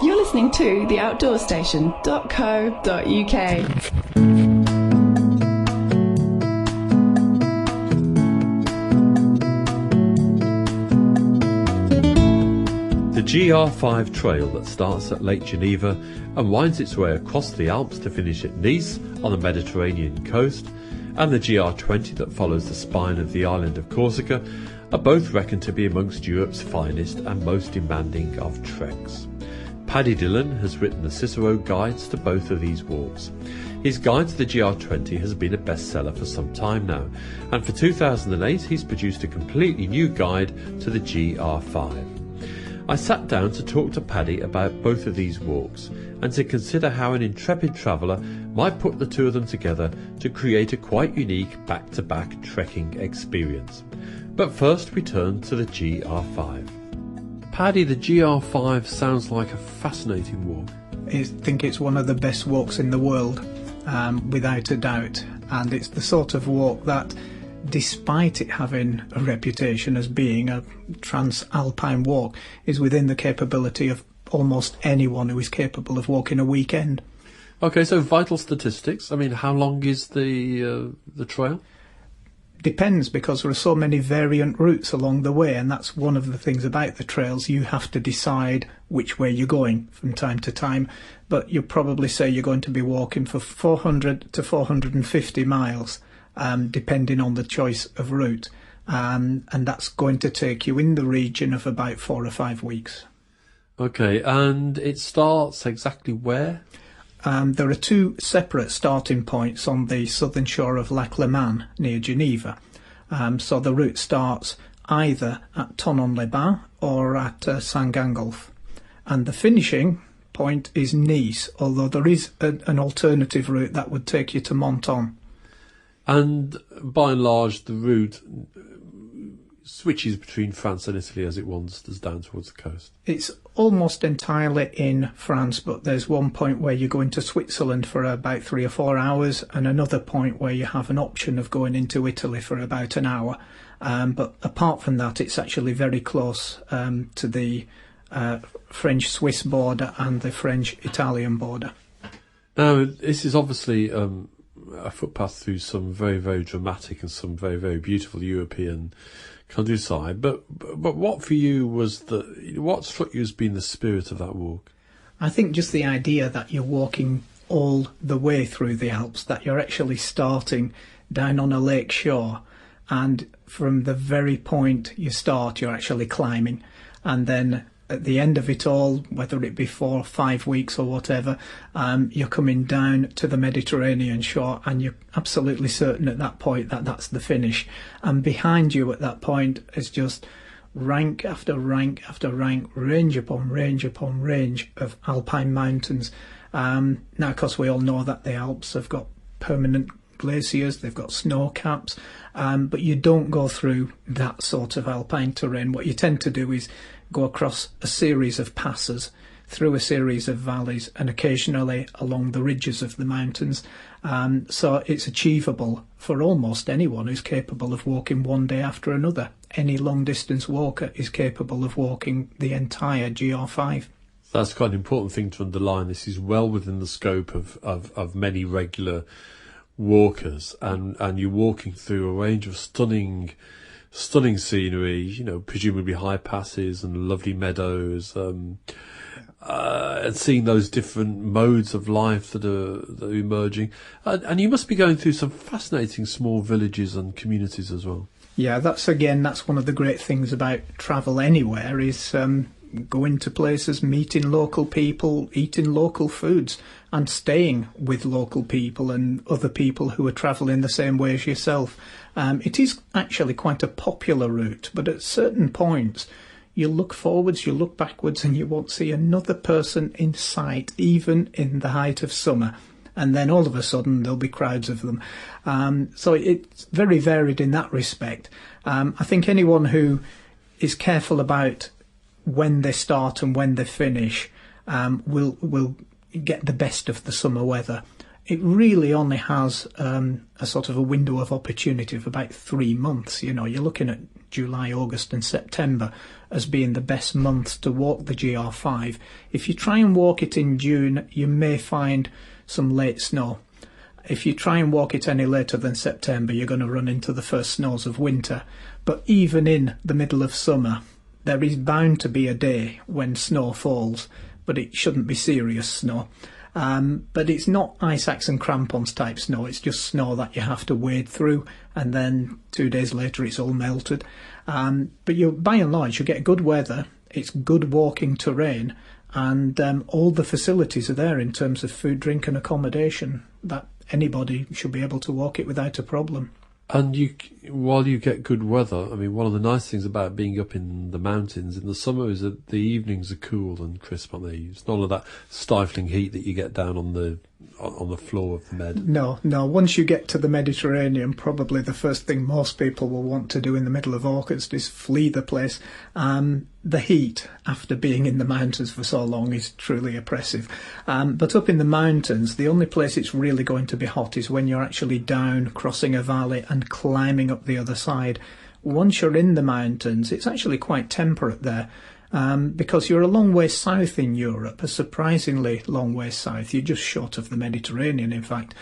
You're listening to theoutdoorstation.co.uk. The GR5 trail that starts at Lake Geneva and winds its way across the Alps to finish at Nice on the Mediterranean coast, and the GR20 that follows the spine of the island of Corsica, are both reckoned to be amongst Europe's finest and most demanding of treks. Paddy Dillon has written the Cicerone guides to both of these walks. His guide to the GR20 has been a bestseller for some time now, and for 2008 he's produced a completely new guide to the GR5. I sat down to talk to Paddy about both of these walks and to consider how an intrepid traveller might put the two of them together to create a quite unique back-to-back trekking experience. But first we turn to the GR5. Paddy, the GR5 sounds like a fascinating walk. I think it's one of the best walks in the world, without a doubt, and it's the sort of walk that, despite it having a reputation as being a transalpine walk, is within the capability of almost anyone who is capable of walking a weekend. Okay, so vital statistics. I mean, how long is the trail? Depends, because there are so many variant routes along the way, and that's one of the things about the trails. You have to decide which way you're going from time to time, but you'll probably say you're going to be walking for 400 to 450 miles. Depending on the choice of route, and that's going to take you in the region of about 4 or 5 weeks. Okay, and it starts exactly where? There are two separate starting points on the southern shore of Lac Le Mans near Geneva. So the route starts either at Thonon-les-Bains or at Saint-Gingolph, and the finishing point is Nice, although there is an alternative route that would take you to Menton. And by and large, the route switches between France and Italy as it wanders down towards the coast. It's almost entirely in France, but there's one point where you go into Switzerland for about 3 or 4 hours, and another point where you have an option of going into Italy for about an hour. But apart from that, it's actually very close to the French-Swiss border and the French-Italian border. Now, this is obviously a footpath through some very, very dramatic and some very, very beautiful European countryside. But what for you was what struck you as being the spirit of that walk? I think just the idea that you're walking all the way through the Alps, that you're actually starting down on a lake shore, and from the very point you start, you're actually climbing, and then at the end of it all, whether it be 4 or 5 weeks or whatever, you're coming down to the Mediterranean shore, and you're absolutely certain at that point that that's the finish. And behind you at that point is just rank after rank after rank, range upon range upon range of alpine mountains. Now, of course, we all know that the Alps have got permanent glaciers, they've got snow caps, but you don't go through that sort of alpine terrain. What you tend to do is go across a series of passes, through a series of valleys, and occasionally along the ridges of the mountains. So it's achievable for almost anyone who's capable of walking one day after another. Any long distance walker is capable of walking the entire GR5. That's quite an important thing to underline. This is well within the scope of many regular walkers, and you're walking through a range of stunning scenery, presumably high passes and lovely meadows, and seeing those different modes of life that are emerging. And you must be going through some fascinating small villages and communities as well. Yeah, that's one of the great things about travel anywhere, is going to places, meeting local people, eating local foods, and staying with local people and other people who are travelling the same way as yourself. It is actually quite a popular route, but at certain points you look forwards, you look backwards, and you won't see another person in sight, even in the height of summer. And then all of a sudden there'll be crowds of them. So it's very varied in that respect. I think anyone who is careful about when they start and when they finish will get the best of the summer weather. It really only has a sort of a window of opportunity of about 3 months. You're looking at July, August and September as being the best months to walk the GR5. If you try and walk it in June, you may find some late snow. If you try and walk it any later than September, you're going to run into the first snows of winter. But even in the middle of summer, there is bound to be a day when snow falls, but it shouldn't be serious snow. But it's not ice axe and crampons type snow, it's just snow that you have to wade through, and then 2 days later it's all melted. But by and large you get good weather, it's good walking terrain, and all the facilities are there in terms of food, drink and accommodation, that anybody should be able to walk it without a problem. And while you get good weather, I mean, one of the nice things about being up in the mountains in the summer is that the evenings are cool and crisp, aren't they? It's none of that stifling heat that you get down on the floor of the Med. No. Once you get to the Mediterranean, probably the first thing most people will want to do in the middle of August is flee the place. The heat, after being in the mountains for so long, is truly oppressive. But up in the mountains, the only place it's really going to be hot is when you're actually down, crossing a valley and climbing up the other side. Once you're in the mountains, it's actually quite temperate there. Because you're a long way south in Europe, a surprisingly long way south. You're just short of the Mediterranean, in fact.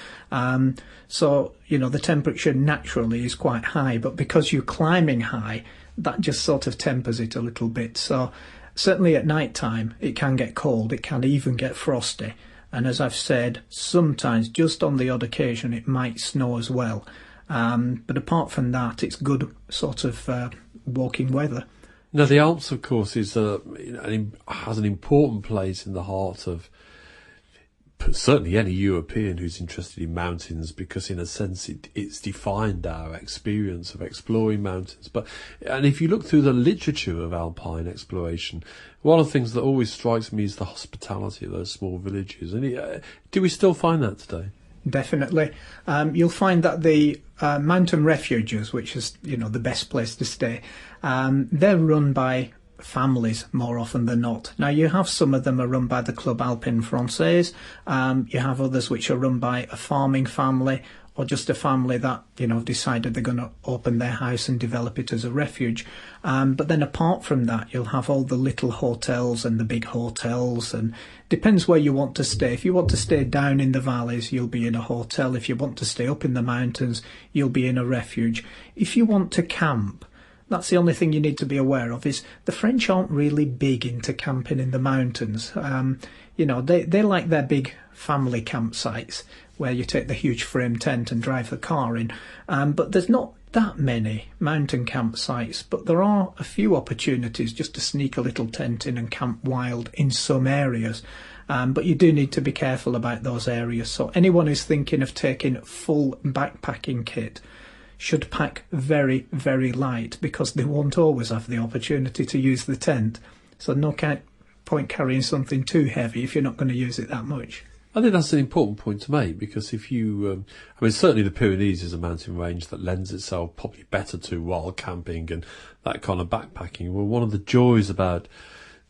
So, the temperature naturally is quite high, but because you're climbing high, that just sort of tempers it a little bit. So certainly at night time, it can get cold. It can even get frosty. And as I've said, sometimes, just on the odd occasion, it might snow as well. But apart from that, it's good sort of walking weather. Now, the Alps, of course, has an important place in the heart of certainly any European who's interested in mountains, because in a sense it's defined our experience of exploring mountains. And if you look through the literature of alpine exploration, one of the things that always strikes me is the hospitality of those small villages. And do we still find that today? Definitely. You'll find that the mountain refuges, which is, the best place to stay, they're run by families more often than not. Now, you have some of them are run by the Club Alpin Français. You have others which are run by a farming family, or just a family that, decided they're going to open their house and develop it as a refuge. But then apart from that, you'll have all the little hotels and the big hotels, and depends where you want to stay. If you want to stay down in the valleys, you'll be in a hotel. If you want to stay up in the mountains, you'll be in a refuge. If you want to camp, that's the only thing you need to be aware of, is the French aren't really big into camping in the mountains. They like their big family campsites where you take the huge frame tent and drive the car in. But there's not that many mountain campsites, but there are a few opportunities just to sneak a little tent in and camp wild in some areas. But you do need to be careful about those areas. So anyone who's thinking of taking full backpacking kit should pack very, very light, because they won't always have the opportunity to use the tent. So no point carrying something too heavy if you're not going to use it that much. I think that's an important point to make, because if you, certainly the Pyrenees is a mountain range that lends itself probably better to wild camping and that kind of backpacking. Well, one of the joys about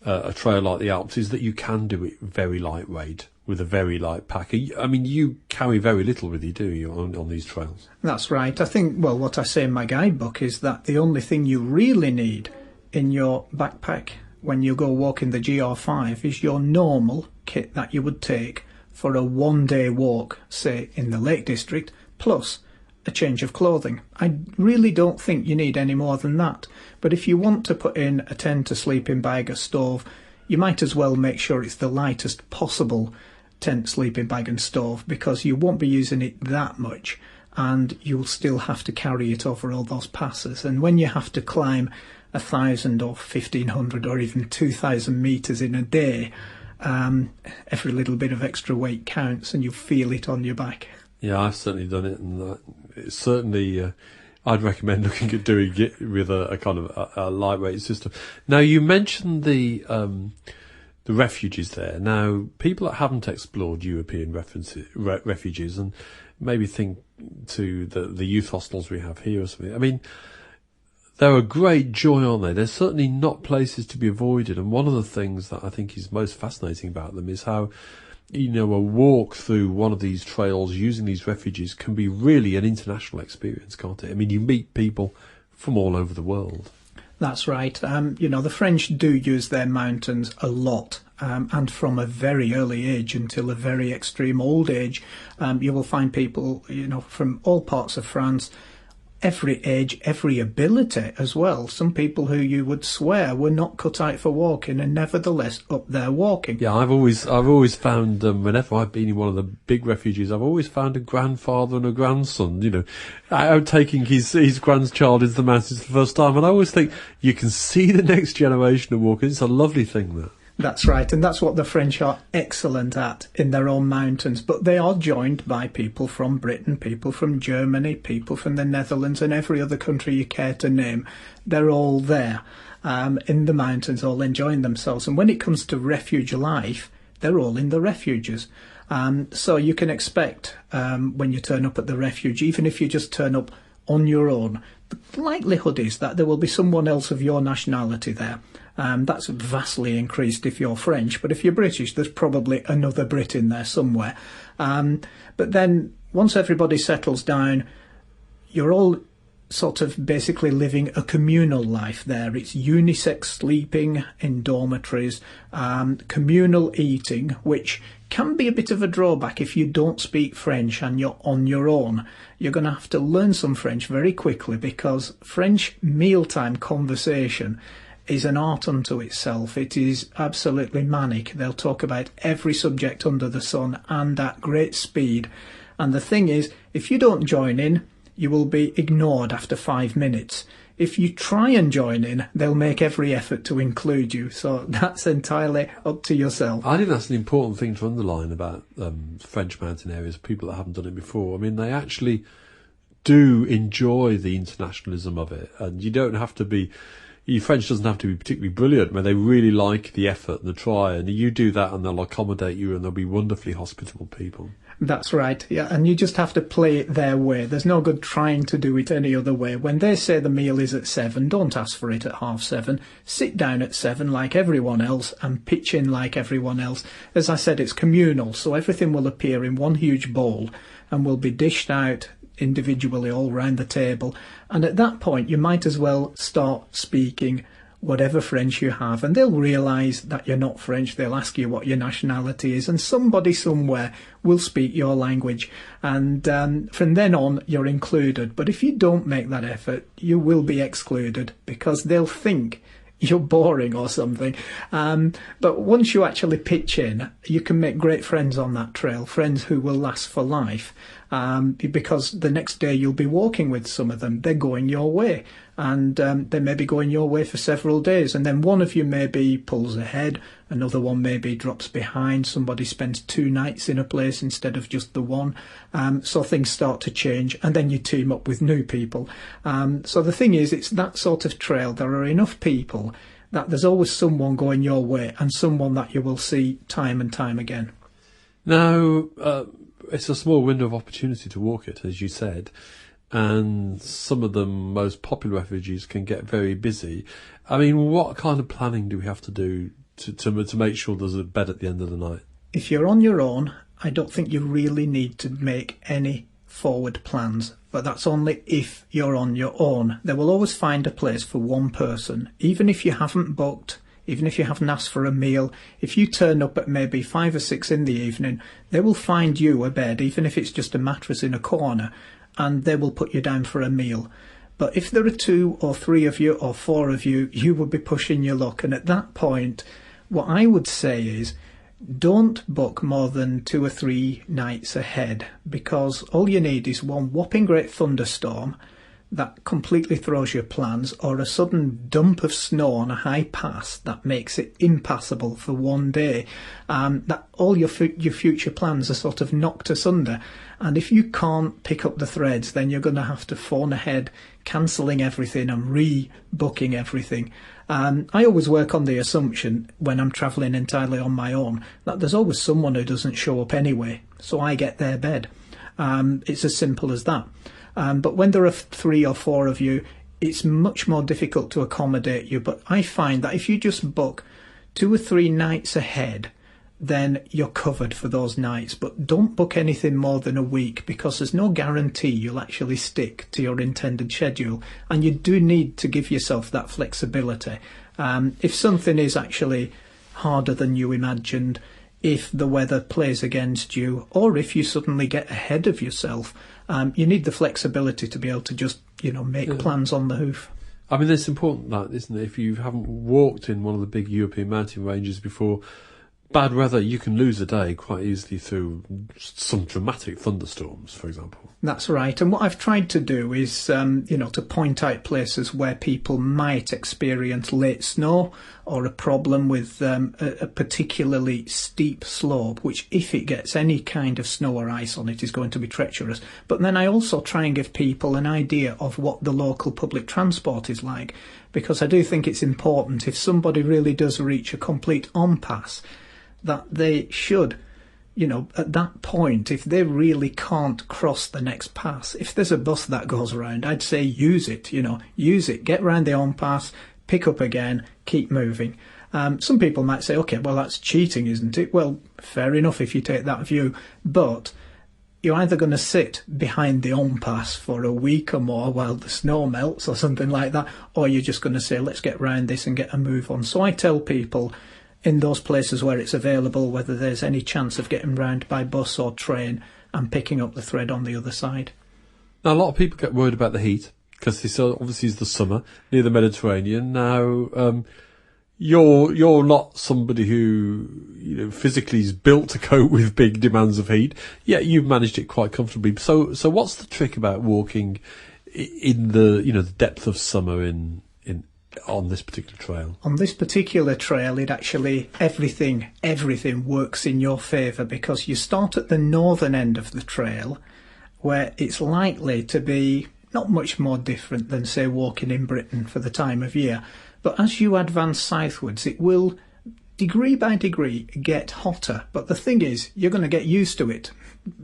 a trail like the Alps is that you can do it very lightweight with a very light pack. You carry very little with you, do you, on these trails? That's right. I think, what I say in my guidebook is that the only thing you really need in your backpack when you go walking the GR5 is your normal kit that you would take for a one-day walk, say in the Lake District, plus a change of clothing. I really don't think you need any more than that. But if you want to put in a tent, a sleeping bag, a stove, you might as well make sure it's the lightest possible tent, sleeping bag and stove, because you won't be using it that much, and you'll still have to carry it over all those passes. And when you have to climb 1,000 or 1,500 or even 2,000 metres in a day, every little bit of extra weight counts, and you feel it on your back. Yeah, I've certainly done it, and it's certainly I'd recommend looking at doing it with a kind of a lightweight system. Now, you mentioned the refuges there. Now, people that haven't explored European refuges and maybe think to the youth hostels we have here or something, they're a great joy, aren't they? They're certainly not places to be avoided. And one of the things that I think is most fascinating about them is how, a walk through one of these trails using these refuges can be really an international experience, can't it? You meet people from all over the world. That's right. The French do use their mountains a lot. And from a very early age until a very extreme old age, you will find people, from all parts of France, every age, every ability as well. Some people who you would swear were not cut out for walking and nevertheless up there walking. Yeah, I've always found, whenever I've been in one of the big refuges, I've always found a grandfather and a grandson, out taking his grandchild into the mountains for the first time. And I always think you can see the next generation of walking. It's a lovely thing, that. That's right, and that's what the French are excellent at in their own mountains. But they are joined by people from Britain, people from Germany, people from the Netherlands, and every other country you care to name. They're all there in the mountains, all enjoying themselves. And when it comes to refuge life, they're all in the refuges. So you can expect when you turn up at the refuge, even if you just turn up on your own, the likelihood is that there will be someone else of your nationality there. That's vastly increased if you're French, but if you're British, there's probably another Brit in there somewhere. But then once everybody settles down, you're all sort of basically living a communal life there. It's unisex sleeping in dormitories, communal eating, which can be a bit of a drawback if you don't speak French and you're on your own. You're going to have to learn some French very quickly, because French mealtime conversation is an art unto itself. It is absolutely manic. They'll talk about every subject under the sun and at great speed. And the thing is, if you don't join in, you will be ignored after 5 minutes. If you try and join in, they'll make every effort to include you. So that's entirely up to yourself. I think that's an important thing to underline about French mountain areas, people that haven't done it before. I mean, they actually do enjoy the internationalism of it. And you don't have to be... French doesn't have to be particularly brilliant, but they really like the effort and the try, and you do that and they'll accommodate you and they'll be wonderfully hospitable people. That's right, yeah, and you just have to play it their way. There's no good trying to do it any other way. When they say the meal is at 7, don't ask for it at 7:30. Sit down at 7 like everyone else and pitch in like everyone else. As I said, it's communal, so everything will appear in one huge bowl and will be dished out individually all round the table, and at that point you might as well start speaking whatever French you have, and they'll realise that you're not French. They'll ask you what your nationality is, and somebody somewhere will speak your language, and from then on you're included. But if you don't make that effort, you will be excluded, because they'll think you're boring or something. But once you actually pitch in, you can make great friends on that trail, friends who will last for life, because the next day you'll be walking with some of them. They're going your way, and they may be going your way for several days, and then one of you maybe pulls ahead, another one maybe drops behind, somebody spends 2 nights in a place instead of just the one, so things start to change, and then you team up with new people. So the thing is, it's that sort of trail. There are enough people that there's always someone going your way, and someone that you will see time and time again. Now, it's a small window of opportunity to walk it, as you said, and some of the most popular refuges can get very busy. I mean, what kind of planning do we have to do to make sure there's a bed at the end of the night? If you're on your own, I don't think you really need to make any forward plans, but that's only if you're on your own. They will always find a place for one person, even if you haven't booked, even if you haven't asked for a meal. If you turn up at maybe 5 or 6 in the evening, they will find you a bed, even if it's just a mattress in a corner, and they will put you down for a meal. But if there are 2 or 3 of you or 4 of you, you would be pushing your luck. And at that point, what I would say is, don't book more than 2 or 3 nights ahead, because all you need is one whopping great thunderstorm that completely throws your plans, or a sudden dump of snow on a high pass that makes it impassable for one day. That all your future plans are sort of knocked asunder. And if you can't pick up the threads, then you're going to have to phone ahead, cancelling everything and rebooking everything. I always work on the assumption, when I'm travelling entirely on my own, that there's always someone who doesn't show up anyway, so I get their bed. It's as simple as that. But when there are 3 or 4 of you, it's much more difficult to accommodate you. But I find that if you just book 2 or 3 nights ahead, then you're covered for those nights. But don't book anything more than a week, because there's no guarantee you'll actually stick to your intended schedule, and you do need to give yourself that flexibility. If something is actually harder than you imagined, if the weather plays against you, or if you suddenly get ahead of yourself, you need the flexibility to be able to just, make plans on the hoof. I mean, it's important, that, isn't it? If you haven't walked in one of the big European mountain ranges before, bad weather, you can lose a day quite easily through some dramatic thunderstorms, for example. That's right. And what I've tried to do is, to point out places where people might experience late snow, or a problem with a particularly steep slope, which, if it gets any kind of snow or ice on it, is going to be treacherous. But then I also try and give people an idea of what the local public transport is like, because I do think it's important, if somebody really does reach a complete impasse, that they should, at that point, if they really can't cross the next pass, if there's a bus that goes around, I'd say use it, use it, get round the impasse, pick up again, keep moving. Some people might say, okay, well, that's cheating, isn't it? Well, fair enough if you take that view, but you're either going to sit behind the impasse for a week or more while the snow melts or something like that, or you're just going to say, let's get round this and get a move on. So I tell people, in those places where it's available, whether there's any chance of getting round by bus or train, and picking up the thread on the other side. Now, a lot of people get worried about the heat, because this obviously is the summer near the Mediterranean. Now, you're not somebody who physically is built to cope with big demands of heat, yet you've managed it quite comfortably. So what's the trick about walking in the the depth of summer on this particular trail? On this particular trail, it actually, everything works in your favour, because you start at the northern end of the trail, where it's likely to be not much more different than, say, walking in Britain for the time of year. But as you advance southwards, it will, degree by degree, get hotter. But the thing is, you're going to get used to it,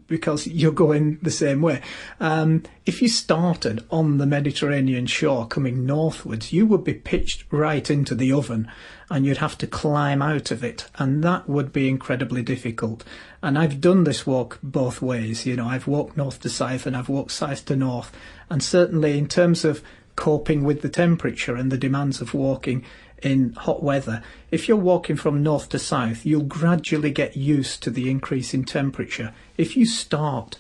because you're going the same way. If you started on the Mediterranean shore coming northwards, you would be pitched right into the oven, and you'd have to climb out of it, and that would be incredibly difficult. And I've done this walk both ways. I've walked north to south and I've walked south to north, and certainly in terms of coping with the temperature and the demands of walking in hot weather, if you're walking from north to south, you'll gradually get used to the increase in temperature. If you start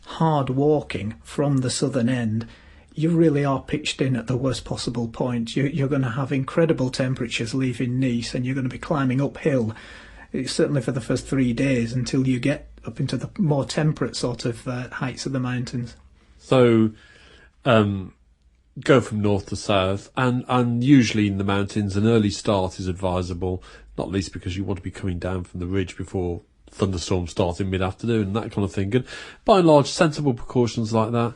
hard walking from the southern end, you really are pitched in at the worst possible point. You're going to have incredible temperatures leaving Nice, and you're going to be climbing uphill, certainly for the first 3 days, until you get up into the more temperate sort of heights of the mountains. So, go from north to south, and usually in the mountains an early start is advisable, not least because you want to be coming down from the ridge before thunderstorms start in mid-afternoon and that kind of thing. And by and large, sensible precautions like that,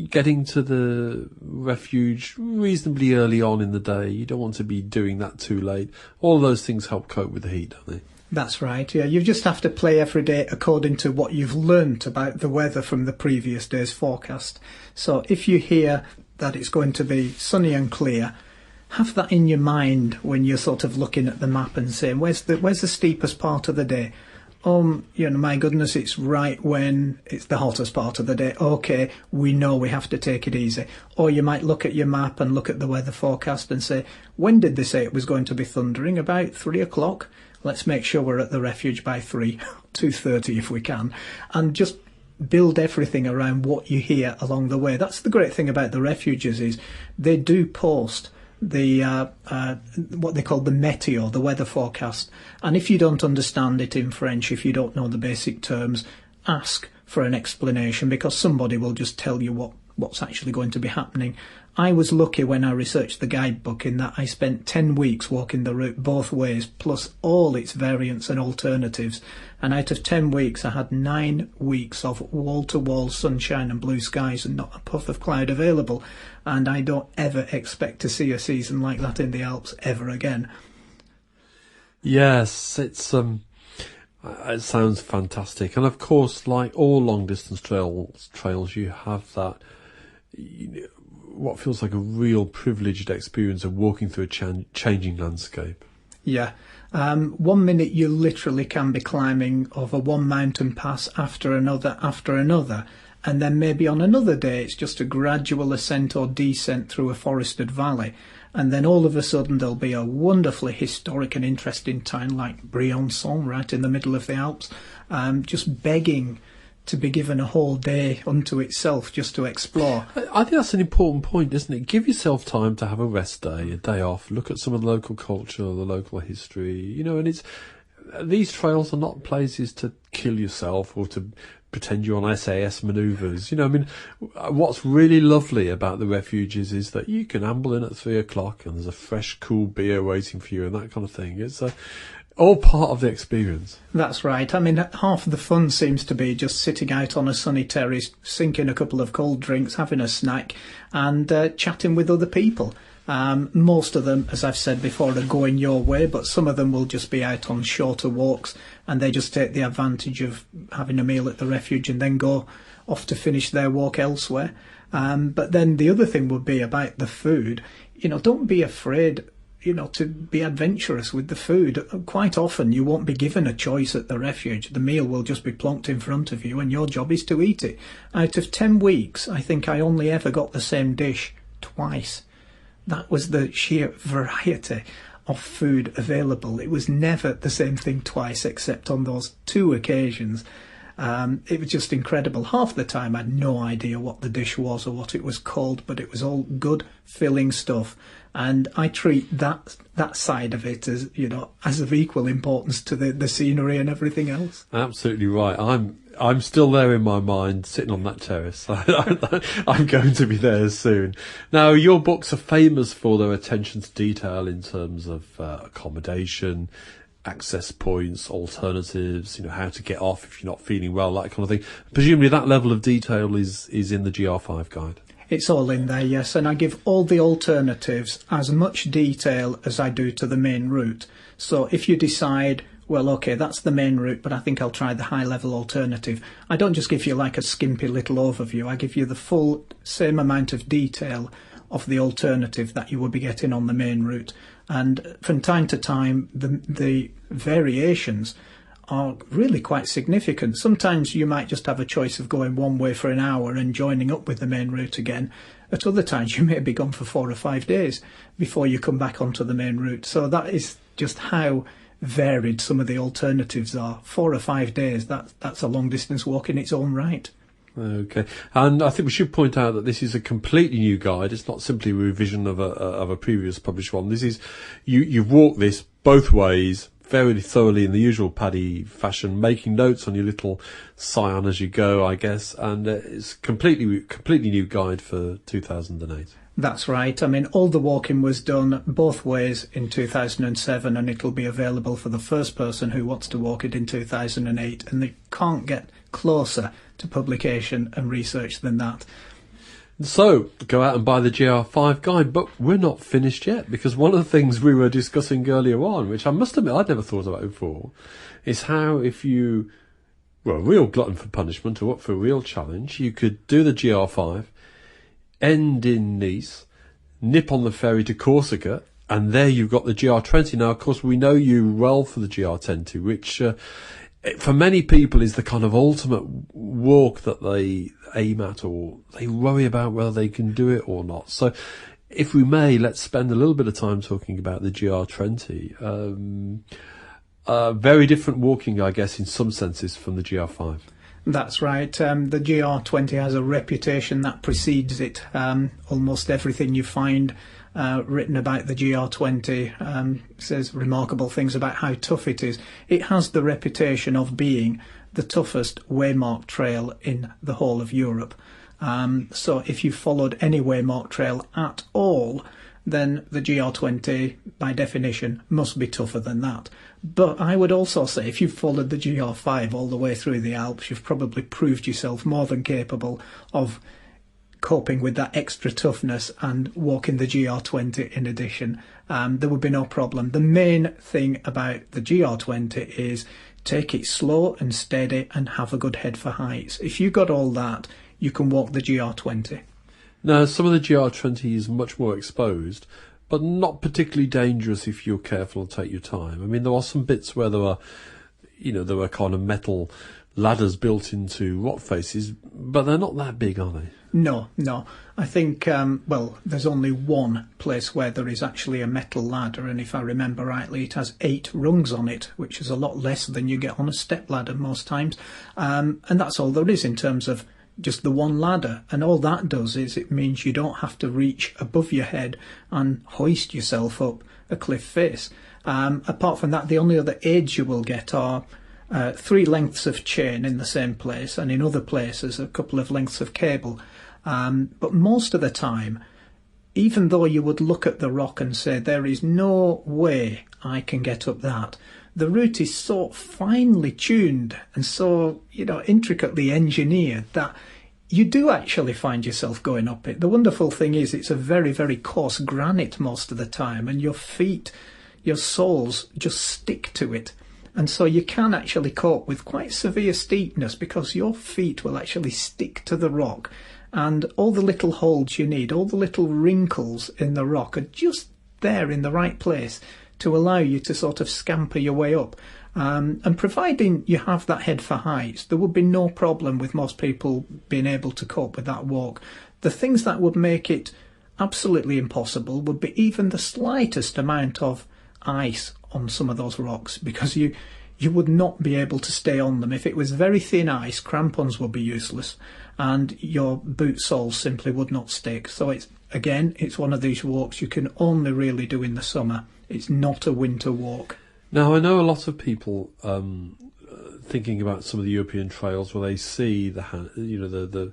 getting to the refuge reasonably early on in the day, you don't want to be doing that too late. All of those things help cope with the heat, don't they? That's right, yeah. You just have to play every day according to what you've learnt about the weather from the previous day's forecast. So if you hear that it's going to be sunny and clear, have that in your mind when you're sort of looking at the map and saying, where's the steepest part of the day? My goodness, it's right when it's the hottest part of the day. Okay, we know we have to take it easy. Or you might look at your map and look at the weather forecast and say, when did they say it was going to be thundering? About 3 o'clock? Let's make sure we're at the refuge by 3, 2:30 if we can. And just build everything around what you hear along the way. That's the great thing about the refuges, is they do post the what they call the météo, the weather forecast. And if you don't understand it in French, if you don't know the basic terms, ask for an explanation, because somebody will just tell you what's actually going to be happening. I was lucky when I researched the guidebook in that I spent 10 weeks walking the route both ways, plus all its variants and alternatives. And out of 10 weeks, I had 9 weeks of wall-to-wall sunshine and blue skies and not a puff of cloud available. And I don't ever expect to see a season like that in the Alps ever again. Yes, it sounds fantastic. And of course, like all long-distance trails, you have that, what feels like a real privileged experience of walking through a changing landscape. Yeah, 1 minute you literally can be climbing over one mountain pass after another, and then maybe on another day it's just a gradual ascent or descent through a forested valley, and then all of a sudden there'll be a wonderfully historic and interesting town like Briançon right in the middle of the Alps, just begging to be given a whole day unto itself just to explore. I think that's an important point, isn't it? Give yourself time to have a rest day, a day off, look at some of the local culture, the local history, and these trails are not places to kill yourself or to pretend you're on SAS manoeuvres. What's really lovely about the refuges is that you can amble in at 3 o'clock and there's a fresh, cool beer waiting for you and that kind of thing. It's all part of the experience. That's right. I mean, half of the fun seems to be just sitting out on a sunny terrace, sinking a couple of cold drinks, having a snack, and chatting with other people. Most of them, as I've said before, are going your way, but some of them will just be out on shorter walks, and they just take the advantage of having a meal at the refuge and then go off to finish their walk elsewhere. But then the other thing would be about the food. Don't be afraid to be adventurous with the food. Quite often you won't be given a choice at the refuge. The meal will just be plonked in front of you and your job is to eat it. Out of 10 weeks, I think I only ever got the same dish twice. That was the sheer variety of food available. It was never the same thing twice, except on those 2 occasions. It was just incredible. Half the time I had no idea what the dish was or what it was called, but it was all good, filling stuff. And I treat that side of it as, as of equal importance to the scenery and everything else. Absolutely right. I'm still there in my mind, sitting on that terrace. I'm going to be there soon. Now, your books are famous for their attention to detail in terms of accommodation, access points, alternatives, how to get off if you're not feeling well, that kind of thing. Presumably that level of detail is in the GR5 guide. It's all in there, yes, and I give all the alternatives as much detail as I do to the main route. So if you decide, well, okay, that's the main route, but I think I'll try the high-level alternative, I don't just give you like a skimpy little overview. I give you the full same amount of detail of the alternative that you will be getting on the main route. And from time to time, the variations are really quite significant. Sometimes you might just have a choice of going one way for an hour and joining up with the main route again. At other times you may be gone for 4 or 5 days before you come back onto the main route. So that is just how varied some of the alternatives are. 4 or 5 days, that's a long distance walk in its own right. Okay, and I think we should point out that this is a completely new guide. It's not simply a revision of a previous published one. This is you've walked this both ways very thoroughly in the usual Paddy fashion, making notes on your little Scion as you go, I guess, and it's completely new guide for 2008. That's right. I mean, all the walking was done both ways in 2007, and it'll be available for the first person who wants to walk it in 2008, and they can't get closer to publication and research than that. So, go out and buy the GR5 guide, but we're not finished yet, because one of the things we were discussing earlier on, which I must admit I'd never thought about before, is how if you were a real glutton for punishment or up for a real challenge, you could do the GR5, end in Nice, nip on the ferry to Corsica, and there you've got the GR20. Now, of course, we know you well for the GR20, which for many people is the kind of ultimate walk that they aim at, or they worry about whether they can do it or not. So if we may, let's spend a little bit of time talking about the GR20. Very different walking, I guess, in some senses from the GR5. That's right. The GR20 has a reputation that precedes it. Almost everything you find written about the GR20 says remarkable things about how tough it is. It has the reputation of being the toughest waymarked trail in the whole of Europe. So if you followed any waymarked trail at all, then the GR20, by definition, must be tougher than that. But I would also say if you've followed the GR5 all the way through the Alps, you've probably proved yourself more than capable of coping with that extra toughness and walking the GR20 in addition. There would be no problem. The main thing about the GR20 is take it slow and steady and have a good head for heights. If you got all that, you can walk the GR20. Now, some of the GR20 is much more exposed, but not particularly dangerous if you're careful and take your time. I mean, there are some bits where there are kind of metal ladders built into rock faces, but they're not that big, are they? No. I think, there's only one place where there is actually a metal ladder, and if I remember rightly, it has 8 rungs on it, which is a lot less than you get on a step ladder most times. And that's all there is in terms of just the one ladder. And all that does is it means you don't have to reach above your head and hoist yourself up a cliff face. Apart from that, the only other aids you will get are 3 lengths of chain in the same place, and in other places a couple of lengths of cable. But most of the time, even though you would look at the rock and say, there is no way I can get up that, the route is so finely tuned and so, intricately engineered that you do actually find yourself going up it. The wonderful thing is it's a very, very coarse granite most of the time, and your feet, your soles just stick to it. And so you can actually cope with quite severe steepness because your feet will actually stick to the rock, and all the little holds you need, all the little wrinkles in the rock are just there in the right place to allow you to sort of scamper your way up. And providing you have that head for heights, there would be no problem with most people being able to cope with that walk. The things that would make it absolutely impossible would be even the slightest amount of ice on some of those rocks, because you would not be able to stay on them. If it was very thin ice, crampons would be useless and your boot soles simply would not stick. So it's one of these walks you can only really do in the summer. It's not a winter walk. Now, I know a lot of people thinking about some of the European trails where they see the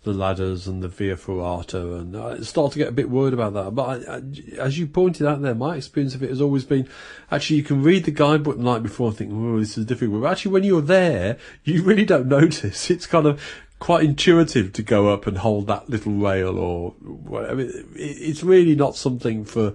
ladders and the Via Ferrata, and I start to get a bit worried about that. But as you pointed out there, my experience of it has always been, actually, you can read the guidebook the night before and think, oh, this is difficult. But actually, when you're there, you really don't notice. It's kind of quite intuitive to go up and hold that little rail or whatever. It's really not something for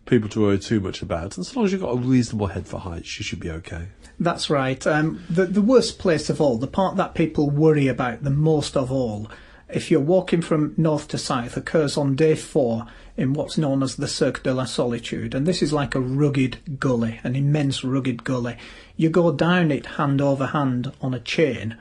people to worry too much about. And as long as you've got a reasonable head for heights, you should be okay. That's right. The worst place of all, the part that people worry about the most of all, if you're walking from north to south, occurs on day 4 in what's known as the Cirque de la Solitude. And this is like a rugged gully, an immense rugged gully. You go down it hand over hand on a chain,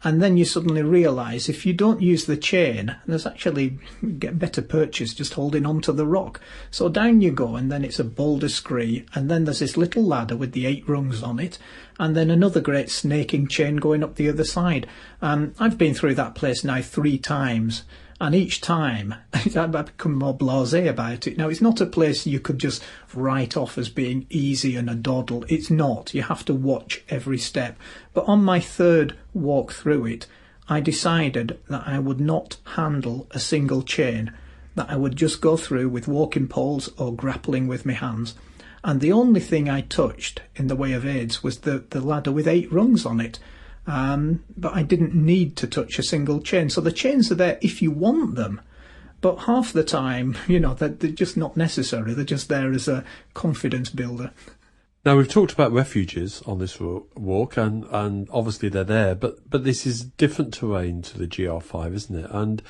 and then you suddenly realise if you don't use the chain, there's actually get better purchase just holding on to the rock. So down you go, and then it's a boulder scree, and then there's this little ladder with the 8 rungs on it, and then another great snaking chain going up the other side. I've been through that place now 3 times, and each time I've become more blasé about it. Now, it's not a place you could just write off as being easy and a doddle. It's not. You have to watch every step. But on my 3rd walk through it, I decided that I would not handle a single chain, that I would just go through with walking poles or grappling with my hands. And the only thing I touched in the way of aids was the ladder with 8 rungs on it. But I didn't need to touch a single chain. So the chains are there if you want them, but half the time, they're just not necessary. They're just there as a confidence builder. Now, we've talked about refuges on this walk, and obviously they're there, but this is different terrain to the GR5, isn't it? And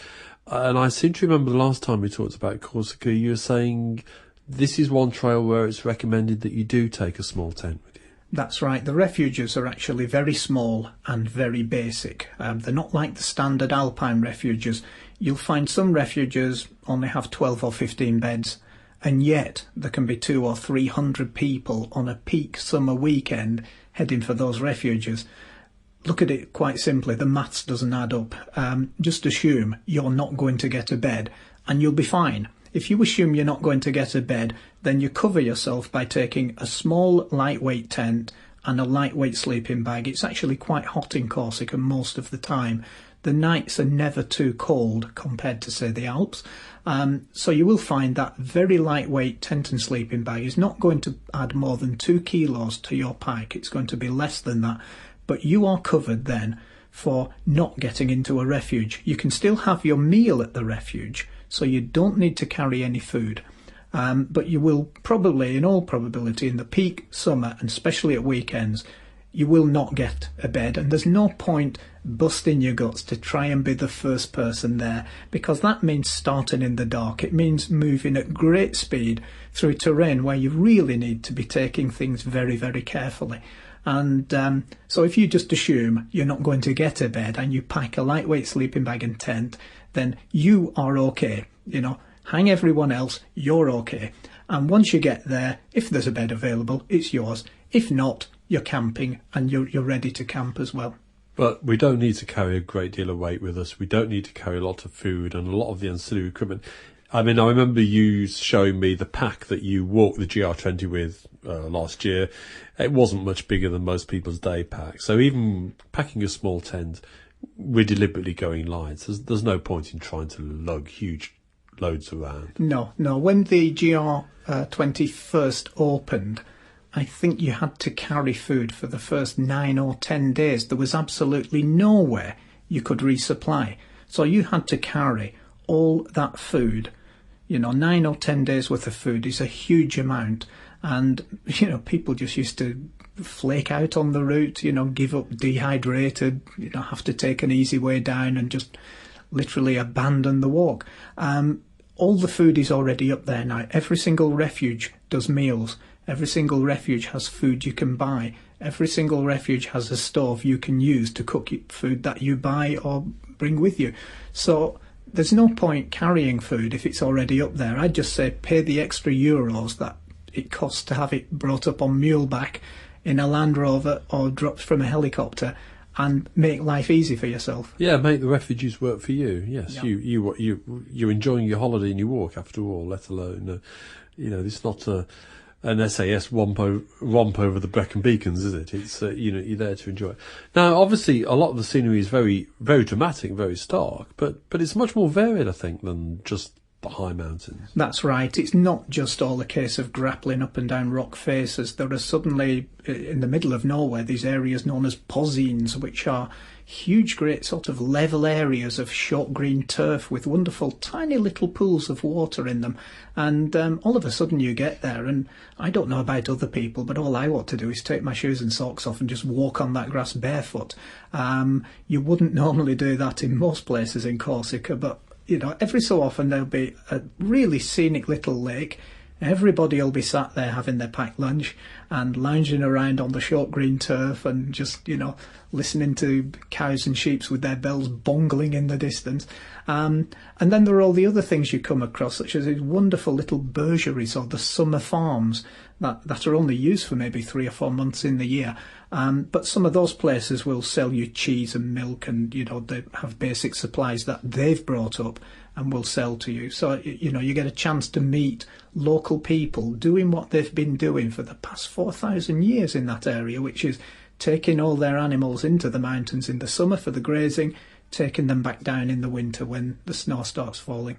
I seem to remember the last time we talked about Corsica, you were saying this is one trail where it's recommended that you do take a small tent with you. That's right. The refuges are actually very small and very basic. They're not like the standard alpine refuges. You'll find some refuges only have 12 or 15 beds, and yet there can be 200 or 300 people on a peak summer weekend heading for those refuges. Look at it quite simply. The maths doesn't add up. Just assume you're not going to get a bed and you'll be fine. If you assume you're not going to get a bed, then you cover yourself by taking a small lightweight tent and a lightweight sleeping bag. It's actually quite hot in Corsica most of the time. The nights are never too cold compared to, say, the Alps. So you will find that very lightweight tent and sleeping bag is not going to add more than 2 kilos to your pack. It's going to be less than that. But you are covered then for not getting into a refuge. You can still have your meal at the refuge, so you don't need to carry any food. But you will probably, in all probability, in the peak summer, and especially at weekends, you will not get a bed, and there's no point busting your guts to try and be the first person there, because that means starting in the dark. It means moving at great speed through terrain where you really need to be taking things very, very carefully. And so if you just assume you're not going to get a bed and you pack a lightweight sleeping bag and tent, then you are okay. You know, hang everyone else, you're okay. And once you get there, if there's a bed available, it's yours. If not, you're camping, and you're ready to camp as well. But we don't need to carry a great deal of weight with us. We don't need to carry a lot of food and a lot of the ancillary equipment. I mean, I remember you showing me the pack that you walked the GR20 with last year. It wasn't much bigger than most people's day pack. So even packing a small tent, we're deliberately going light. There's no point in trying to lug huge loads around. No. When the GR20 first opened, I think you had to carry food for the first 9 or 10 days. There was absolutely nowhere you could resupply. So you had to carry all that food. 9 or 10 days worth of food is a huge amount. And, people just used to flake out on the route, give up dehydrated, have to take an easy way down and just literally abandon the walk. All the food is already up there now. Every single refuge does meals. Every single refuge has food you can buy. Every single refuge has a stove you can use to cook food that you buy or bring with you. So there's no point carrying food if it's already up there. I'd just say pay the extra euros that it costs to have it brought up on muleback in a Land Rover or dropped from a helicopter, and make life easy for yourself. Yeah, make the refugees work for you. Yes, Yeah. you're enjoying your holiday and your walk after all. Let alone, it's not an SAS romp over the Brecon Beacons, is it? It's you're there to enjoy it. Now, obviously, a lot of the scenery is very, very dramatic, very stark, but it's much more varied, I think, than just the high mountains. That's right. It's not just all a case of grappling up and down rock faces. There are suddenly, in the middle of nowhere, these areas known as pozines, which are huge, great sort of level areas of short green turf with wonderful tiny little pools of water in them. And all of a sudden you get there, and I don't know about other people, but all I want to do is take my shoes and socks off and just walk on that grass barefoot. You wouldn't normally do that in most places in Corsica, but every so often there'll be a really scenic little lake. Everybody will be sat there having their packed lunch and lounging around on the short green turf and just, listening to cows and sheep with their bells bongling in the distance. And then there are all the other things you come across, such as these wonderful little bergeries or the summer farms that are only used for maybe 3 or 4 months in the year. But some of those places will sell you cheese and milk, and they have basic supplies that they've brought up and will sell to you. So you get a chance to meet local people doing what they've been doing for the past 4,000 years in that area, which is taking all their animals into the mountains in the summer for the grazing, taking them back down in the winter when the snow starts falling.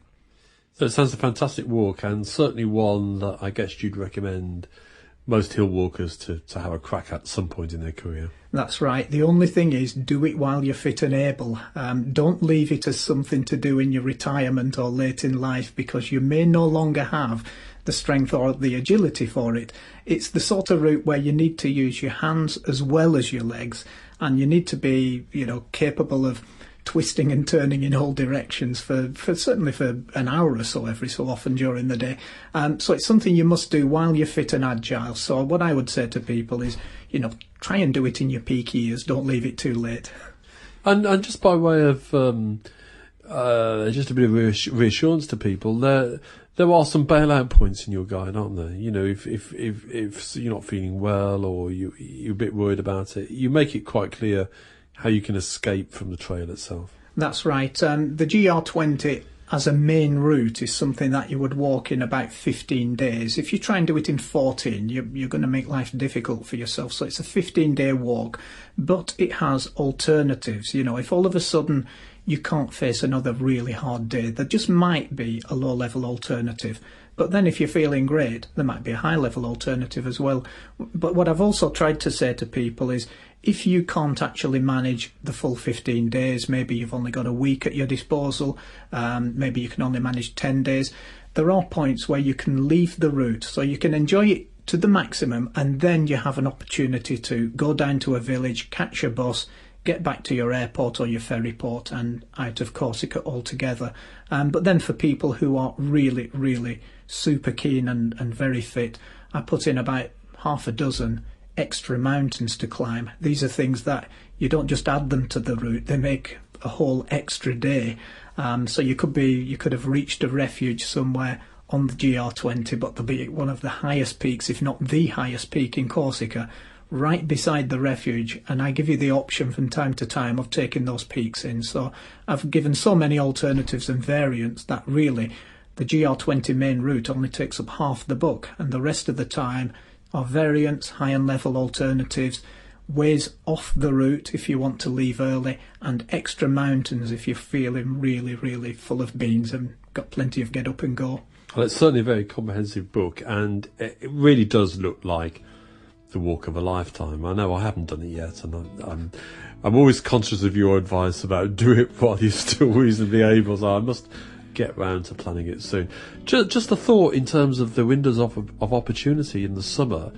So it sounds a fantastic walk, and certainly one that I guess you'd recommend most hill walkers to have a crack at some point in their career. That's right. The only thing is, do it while you're fit and able. Don't leave it as something to do in your retirement or late in life, because you may no longer have the strength or the agility for it. It's the sort of route where you need to use your hands as well as your legs, and you need to be, capable of twisting and turning in all directions for certainly for an hour or so every so often during the day. So it's something you must do while you're fit and agile. So what I would say to people is, try and do it in your peak years. Don't leave it too late. And just by way of just a bit of reassurance to people, there are some bailout points in your guide, aren't there? If you're not feeling well or you're a bit worried about it, you make it quite clear how you can escape from the trail itself. That's right. The GR20 as a main route is something that you would walk in about 15 days. If you try and do it in 14, you're going to make life difficult for yourself. So it's a 15-day walk, but it has alternatives. If all of a sudden you can't face another really hard day, there just might be a low-level alternative. But then if you're feeling great, there might be a high-level alternative as well. But what I've also tried to say to people is, if you can't actually manage the full 15 days, maybe you've only got a week at your disposal, maybe you can only manage 10 days, there are points where you can leave the route. So you can enjoy it to the maximum, and then you have an opportunity to go down to a village, catch a bus, get back to your airport or your ferry port and out of Corsica altogether. But then for people who are really, really super keen and very fit, I put in about half a dozen extra mountains to climb. These are things that you don't just add them to the route, they make a whole extra day. So you could have reached a refuge somewhere on the GR20, but there'll be one of the highest peaks, if not the highest peak in Corsica, right beside the refuge, and I give you the option from time to time of taking those peaks in. So I've given so many alternatives and variants that really the GR20 main route only takes up half the book, and the rest of the time are variants, high and level alternatives, ways off the route if you want to leave early, and extra mountains if you're feeling really, really full of beans and got plenty of get up and go. Well, it's certainly a very comprehensive book, and it really does look like the walk of a lifetime. I know I haven't done it yet, and I'm always conscious of your advice about do it while you're still reasonably able, so I must get round to planning it soon. Just a thought in terms of the windows of opportunity in the summer.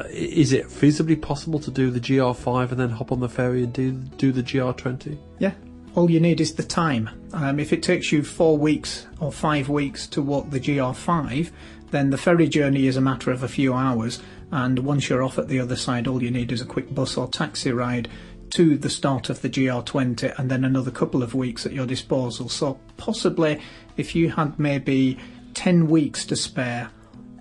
Is it feasibly possible to do the GR5 and then hop on the ferry and do the GR20? Yeah, all you need is the time. If it takes you 4 weeks or 5 weeks to walk the GR5, then the ferry journey is a matter of a few hours, and once you're off at the other side, all you need is a quick bus or taxi ride to the start of the GR20, and then another couple of weeks at your disposal. So possibly if you had maybe 10 weeks to spare,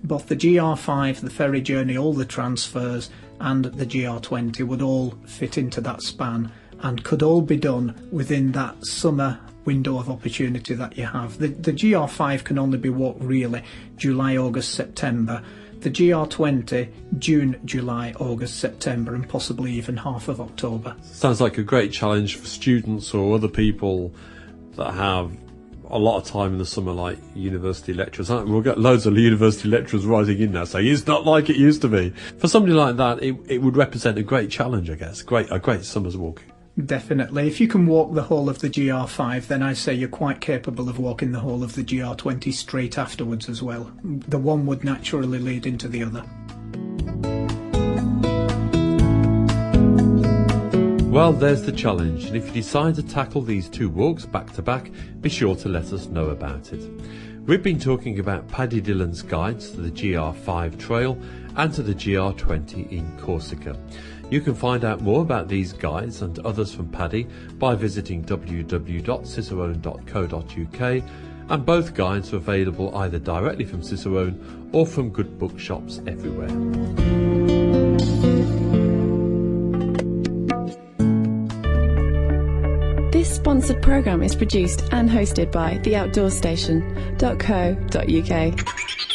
both the GR5, the ferry journey, all the transfers, and the GR20 would all fit into that span and could all be done within that summer window of opportunity that you have. The GR5 can only be walked really July, August, September. The GR20, June, July, August, September, and possibly even half of October. Sounds like a great challenge for students or other people that have a lot of time in the summer, like university lecturers. We'll get loads of university lecturers writing in now saying it's not like it used to be. For somebody like that, it would represent a great challenge, I guess. A great summer's walk. Definitely. If you can walk the whole of the GR5, then I say you're quite capable of walking the whole of the GR20 straight afterwards as well. The one would naturally lead into the other. Well, there's the challenge, and if you decide to tackle these two walks back to back, be sure to let us know about it. We've been talking about Paddy Dillon's guides to the GR5 trail and to the GR20 in Corsica. You can find out more about these guides and others from Paddy by visiting www.cicerone.co.uk, and both guides are available either directly from Cicerone or from good bookshops everywhere. This sponsored programme is produced and hosted by theoutdoorstation.co.uk.